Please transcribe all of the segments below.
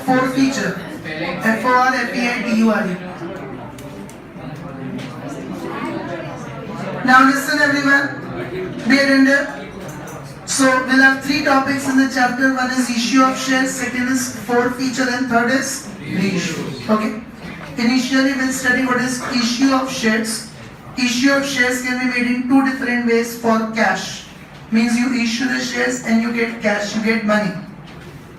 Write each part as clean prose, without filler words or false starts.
forfeiture. Forfeiture. Now listen everyone, be attentive. So we'll have three topics in the chapter. One is issue of shares, second is forfeiture, and third is reissue. Okay. Initially we'll study what is issue of shares. Issue of shares can be made in two different ways. For cash, means you issue the shares and you get cash, you get money.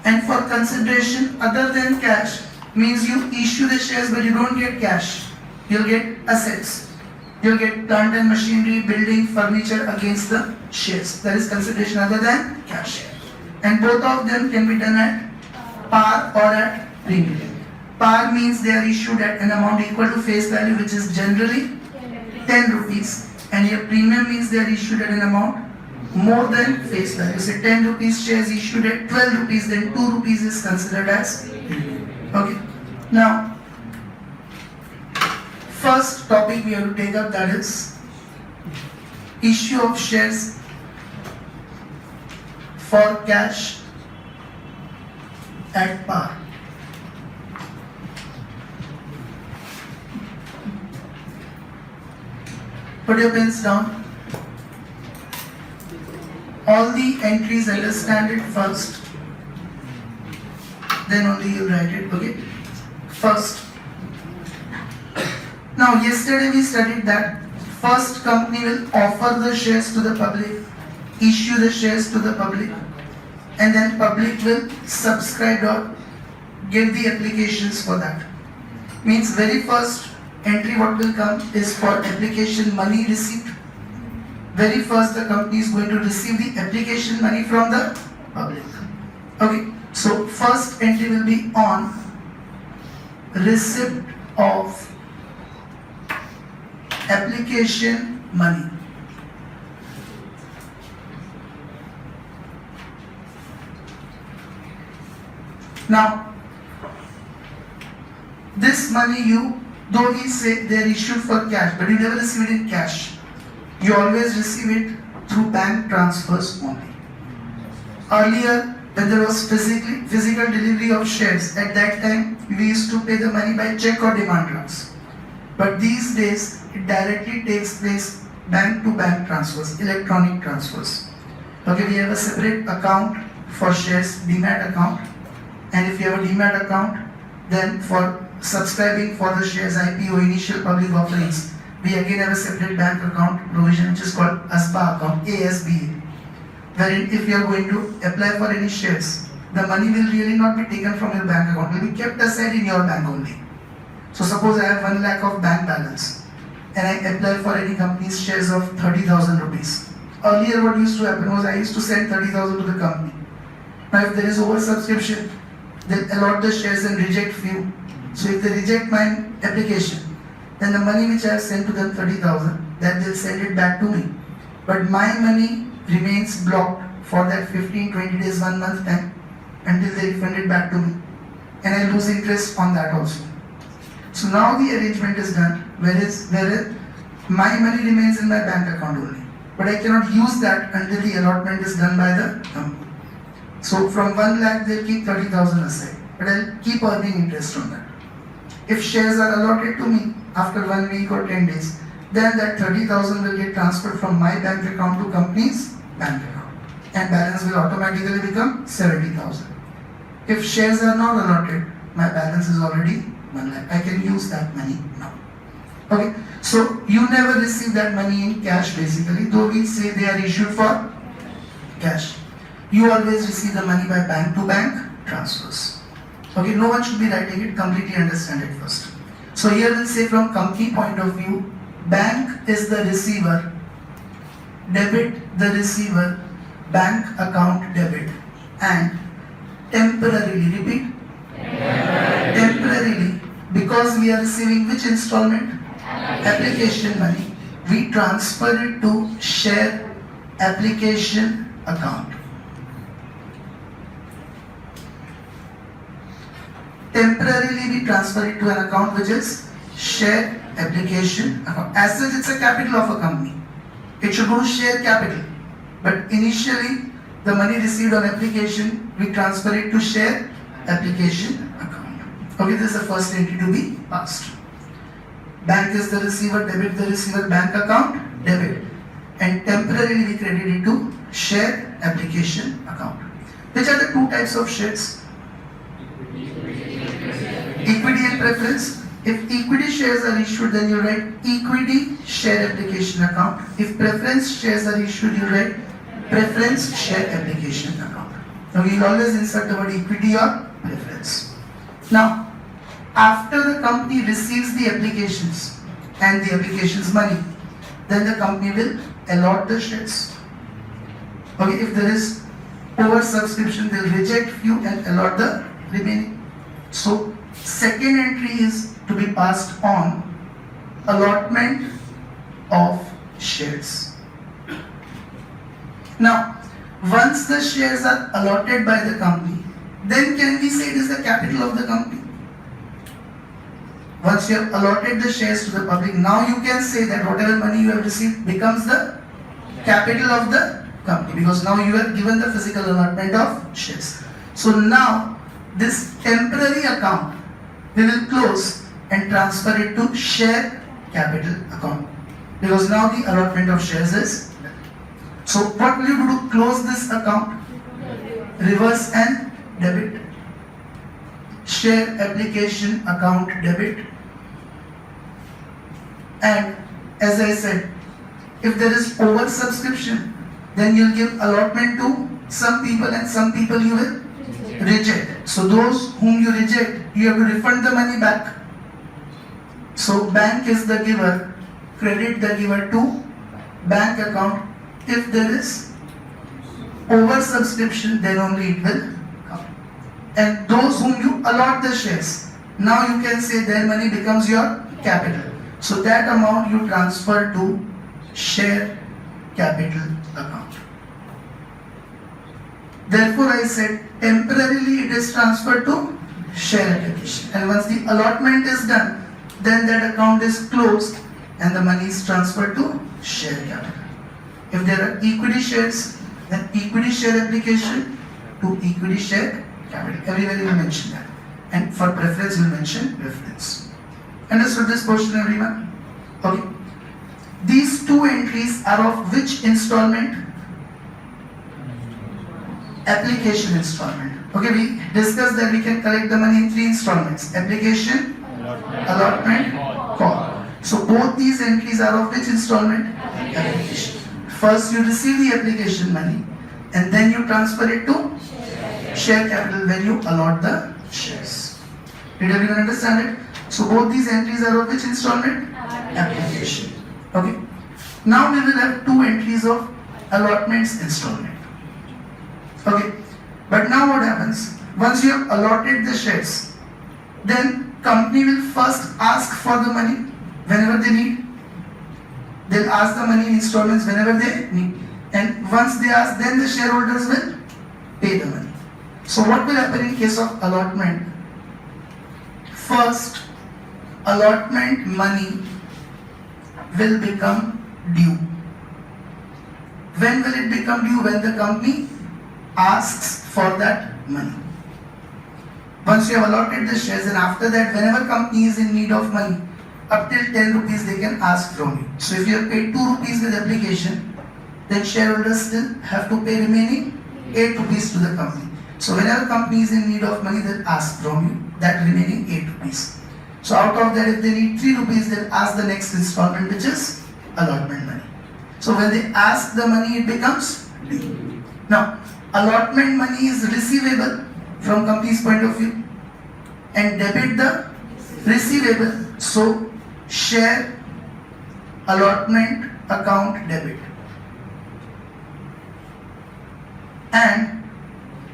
And for consideration other than cash, means you issue the shares but you don't get cash, you'll get assets. You'll get plant and machinery, building, furniture against the shares. That is consideration other than cash. And both of them can be done at par or at premium. Par means they are issued at an amount equal to face value, which is generally 10 rupees. And here premium means they are issued at an amount more than face value. Say 10 rupees shares issued at 12 rupees, then 2 rupees is considered as premium. Okay. Now, first topic we have to take up, that is issue of shares for cash at par. Put your pens down. All the entries, understand it first, then only you write it. Okay. First. Now yesterday we studied that first company will offer the shares to the public, issue the shares to the public, and then public will subscribe or give the applications for that. Means very first entry what will come is for application money receipt. Very first the company is going to receive the application money from the public. Okay, so first entry will be on receipt of application money. Now, this money though we say they are issued for cash, but you never receive it in cash. You always receive it through bank transfers only. Earlier, when there was physical delivery of shares, at that time we used to pay the money by check or demand drafts. But these days, it directly takes place bank to bank transfers, electronic transfers. Okay, we have a separate account for shares, Demat account. And if you have a Demat account, then for subscribing for the shares IPO, initial public offerings, we again have a separate bank account provision which is called ASBA account, ASBA. Wherein if you are going to apply for any shares, the money will really not be taken from your bank account, it will be kept aside in your bank only. So suppose I have 1 lakh of bank balance and I apply for any company's shares of 30,000 rupees. Earlier what used to happen was I used to send 30,000 to the company. Now if there is oversubscription, they'll allot the shares and reject few. So if they reject my application, then the money which I have sent to them 30,000, then they'll send it back to me. But my money remains blocked for that 15, 20 days, 1 month time until they refund it back to me. And I lose interest on that also. So now the arrangement is done, whereas my money remains in my bank account only. But I cannot use that until the allotment is done by the company. So from 1 lakh they'll keep 30,000 aside, but I'll keep earning interest on that. If shares are allotted to me after 1 week or 10 days, then that 30,000 will get transferred from my bank account to company's bank account. And balance will automatically become 70,000. If shares are not allotted, my balance is already 1 lakh. I can use that money now. Okay, so you never receive that money in cash basically, though we say they are issued for cash. You always receive the money by bank to bank transfers. Okay, no one should be writing it, completely understand it first. So here we'll say from company point of view, bank is the receiver, debit the receiver, bank account debit, and temporarily, repeat, temporarily, because we are receiving which installment? Application money. We transfer it to share application account. Temporarily we transfer it to an account which is share application account. As such, it's a capital of a company. It should go to share capital. But initially, the money received on application, we transfer it to share application account. Okay, this is the first entry to be passed. Bank is the receiver, debit the receiver bank account, debit, and temporarily we credit it to share application account. Which are the two types of shares? Equity and preference. If equity shares are issued, then you write equity share application account. If preference shares are issued, you write preference share application account. Now we will always insert the word equity or preference. Now, after the company receives the applications and the applications money, then the company will allot the shares. Okay, if there is over subscription, they will reject few and allot the remaining. So, second entry is to be passed on allotment of shares. Now, once the shares are allotted by the company, then can we say it is the capital of the company? Once you have allotted the shares to the public, now you can say that whatever money you have received becomes the capital of the company, because now you have given the physical allotment of shares. So now this temporary account we will close and transfer it to share capital account, because now the allotment of shares is done. So what will you do to close this account? Reverse and debit. Share application account debit. And as I said, if there is over subscription, then you'll give allotment to some people and some people you will reject. So those whom you reject, you have to refund the money back. So bank is the giver, credit the giver to bank account. If there is over subscription, then only it will come. And those whom you allot the shares, now you can say their money becomes your capital. So that amount you transfer to share capital account. Therefore I said temporarily it is transferred to share application, and once the allotment is done, then that account is closed and the money is transferred to share capital. If there are equity shares, then equity share application to equity share capital. Everywhere you will mention that. And for preference you will mention preference. Understood this portion, everyone? Okay. These two entries are of which installment? Application installment. Okay, we discussed that we can collect the money in three installments: application, allotment, call. So both these entries are of which installment? Application. First you receive the application money and then you transfer it to share capital when you allot the shares. Did everyone understand it? So both these entries are of which installment? Application. Okay. Now we will have two entries of allotments installment. Okay. But now what happens? Once you have allotted the shares, then company will first ask for the money whenever they need. They'll ask the money in installments whenever they need. And once they ask, then the shareholders will pay the money. So what will happen in case of allotment? First, allotment money will become due. When will it become due? When the company asks for that money. Once you have allotted the shares, and after that, whenever company is in need of money, up till 10 rupees they can ask from you. So if you have paid 2 rupees with application, then shareholders still have to pay remaining 8 rupees to the company. So whenever company is in need of money, they'll ask from you that remaining 8 rupees. So out of that, if they need 3 rupees, they'll ask the next installment, which is allotment money. So when they ask the money, it becomes due. Now, allotment money is receivable from company's point of view and debit the receivable. So share allotment account debit, and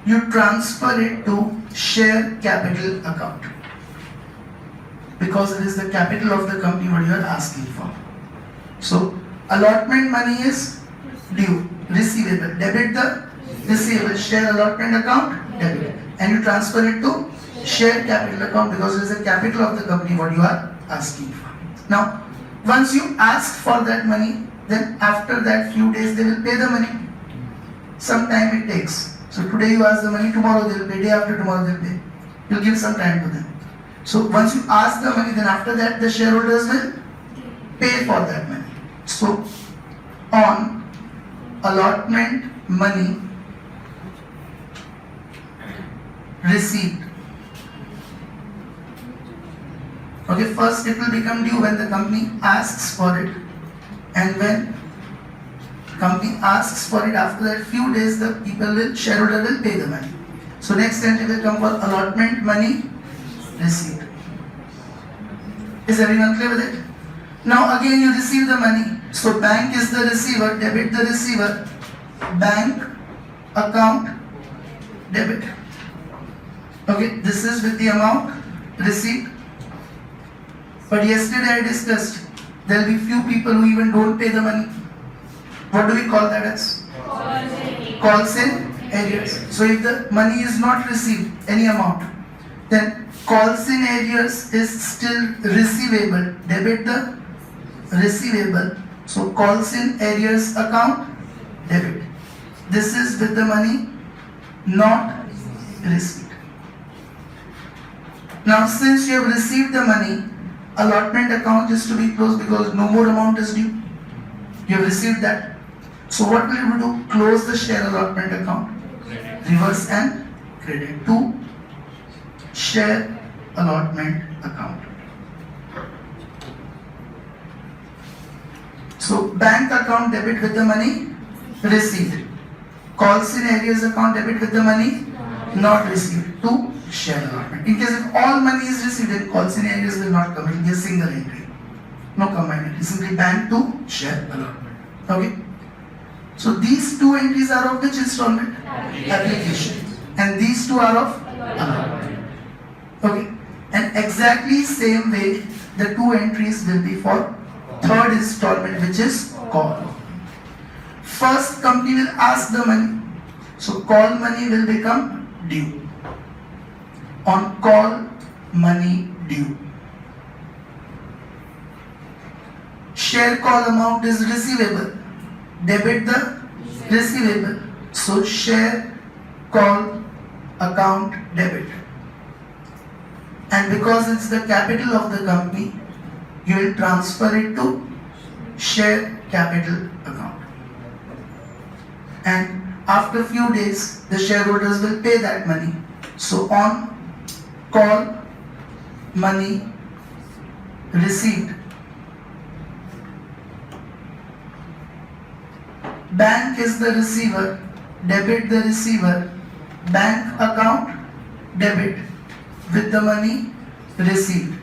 you transfer it to share capital account, because it is the capital of the company what you are asking for. So allotment money is due, receivable, debit the receivable, share allotment account debit, and you transfer it to share capital account because it is the capital of the company what you are asking for. Now, once you ask for that money, then after that few days they will pay the money. Some time it takes. So today you ask the money, tomorrow they will pay, day after tomorrow they will pay. You'll give some time to them. So once you ask the money, then after that the shareholders will pay for that money. So on allotment money received. Okay, first it will become due when the company asks for it, and when company asks for it, after that few days the shareholder will pay the money. So next entry will come for allotment money received. Is everyone clear with it? Now again you receive the money. So bank is the receiver, debit the receiver, bank account debit. Okay, this is with the amount received. But yesterday I discussed there will be few people who even don't pay the money. What do we call that as? Calls in arrears. So if the money is not received, any amount, then calls in arrears is still receivable. Debit the receivable. So calls in arrears account debit. This is with the money not received. Now since you have received the money, allotment account is to be closed because no more amount is due. You have received that. So what will you do? Close the share allotment account. Reverse and credit to share allotment account. So bank account debit with the money received. Calls in arrears account debit with the money not received to share allotment. In case if all money is received, then calls in arrears will not come. It will be a single entry. No combined entry. Simply bank to share allotment. Okay. So these two entries are of which installment? Application. And these two are of allotment. Okay. And exactly same way the two entries will be for third installment, which is call. First company will ask the money. So call money will become due. On call money due. Share call amount is receivable. Debit the receivable. So share call account debit. And because it's the capital of the company, you will transfer it to share capital account. And after few days, the shareholders will pay that money. So on call money received, bank is the receiver, debit the receiver, bank account debit with the money received.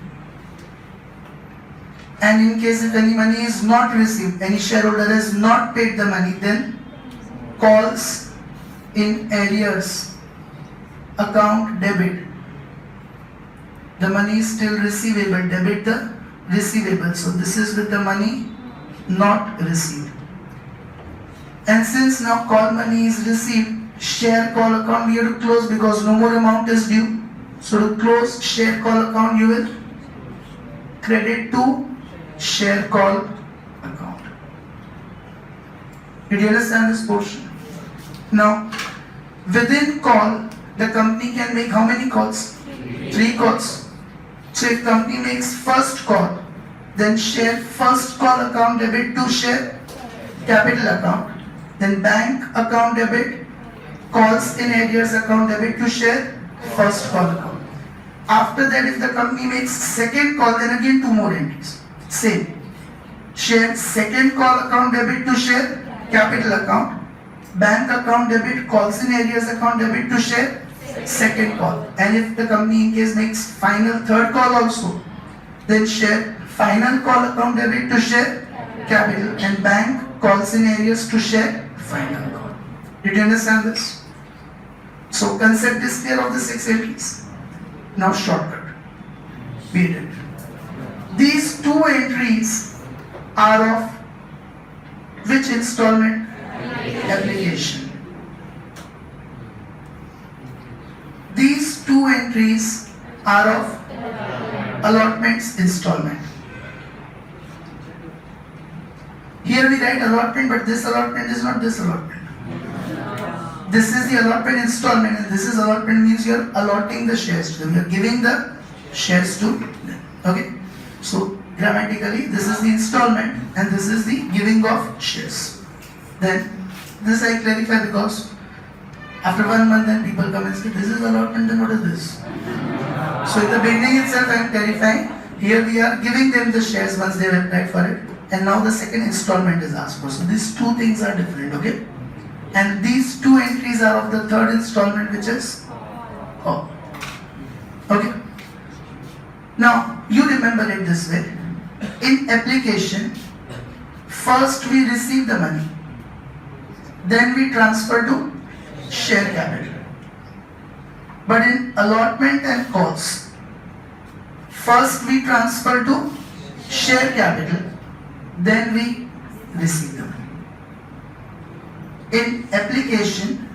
And in case if any money is not received, any shareholder has not paid the money, then calls in arrears account debit. The money is still receivable, debit the receivable. So this is with the money not received. And since now call money is received, share call account we have to close because no more amount is due. So to close share call account, you will credit to share call account. Did you understand this portion? Now, within call, the company can make how many calls? 3 calls. So if company makes first call, then share first call account debit to share capital account. Then bank account debit, calls in arrears account debit to share first call account. After that, if the company makes second call, then again 2 more entries. Same. Share second call account debit to share capital account. Bank account debit, calls in arrears account debit to share second call. And if the company in case makes final third call also, then share final call account debit to share capital, and bank calls in arrears to share final call. Did you understand this? So concept is clear of the 6 entries. Now shortcut. We did. These 2 entries are of which installment? Application. These 2 entries are of allotments installment. Here we write allotment, but this allotment is not this allotment. this is the allotment installment, and this is allotment means you're allotting the shares to them. You're giving the shares to them. Okay? So grammatically, this is the installment and this is the giving of shares. Then this I clarify because after 1 month then people come and say, this is allotment, then what is this? So in the beginning itself I am clarifying. Here we are giving them the shares once they have applied for it, and now the second installment is asked for. So these two things are different, okay? And these two entries are of the third installment, which is oh. Okay. Now you remember it this way. In application, first we receive the money, then we transfer to share capital. But in allotment and calls, first we transfer to share capital, then we receive the money. In application,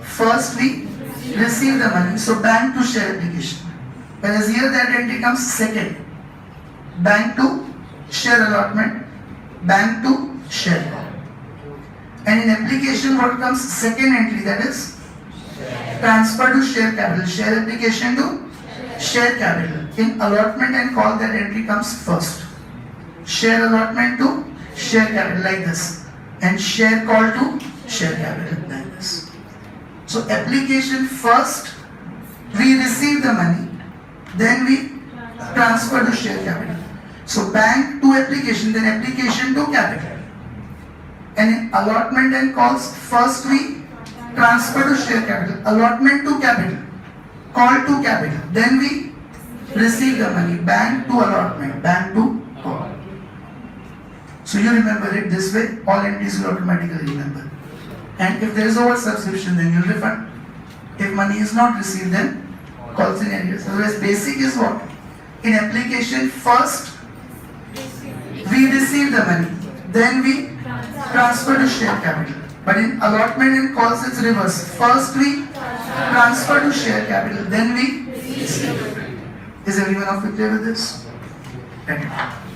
first we receive the money, so bank to share application. Whereas here that entry comes second. Bank to share allotment, bank to share call. And in application, what comes second entry, that is transfer to share capital, share application to share capital. In allotment and call, that entry comes first. Share allotment to share capital like this, and share call to share capital like this. So application first, we receive the money, then we transfer to share capital. So bank to application, then application to capital. And in allotment and calls, first we transfer to share capital, allotment to capital, call to capital, then we receive the money, bank to allotment, bank to call. So you remember it this way, all entries will automatically remember. And if there is over subscription, then you'll refund. If money is not received, then calls in arrears. Otherwise, basic is what? In application, first we receive the money, then we transfer to share capital. But in allotment and calls, it's reverse. First we transfer to share capital, then we receive. Is everyone of you clear with this? Thank you.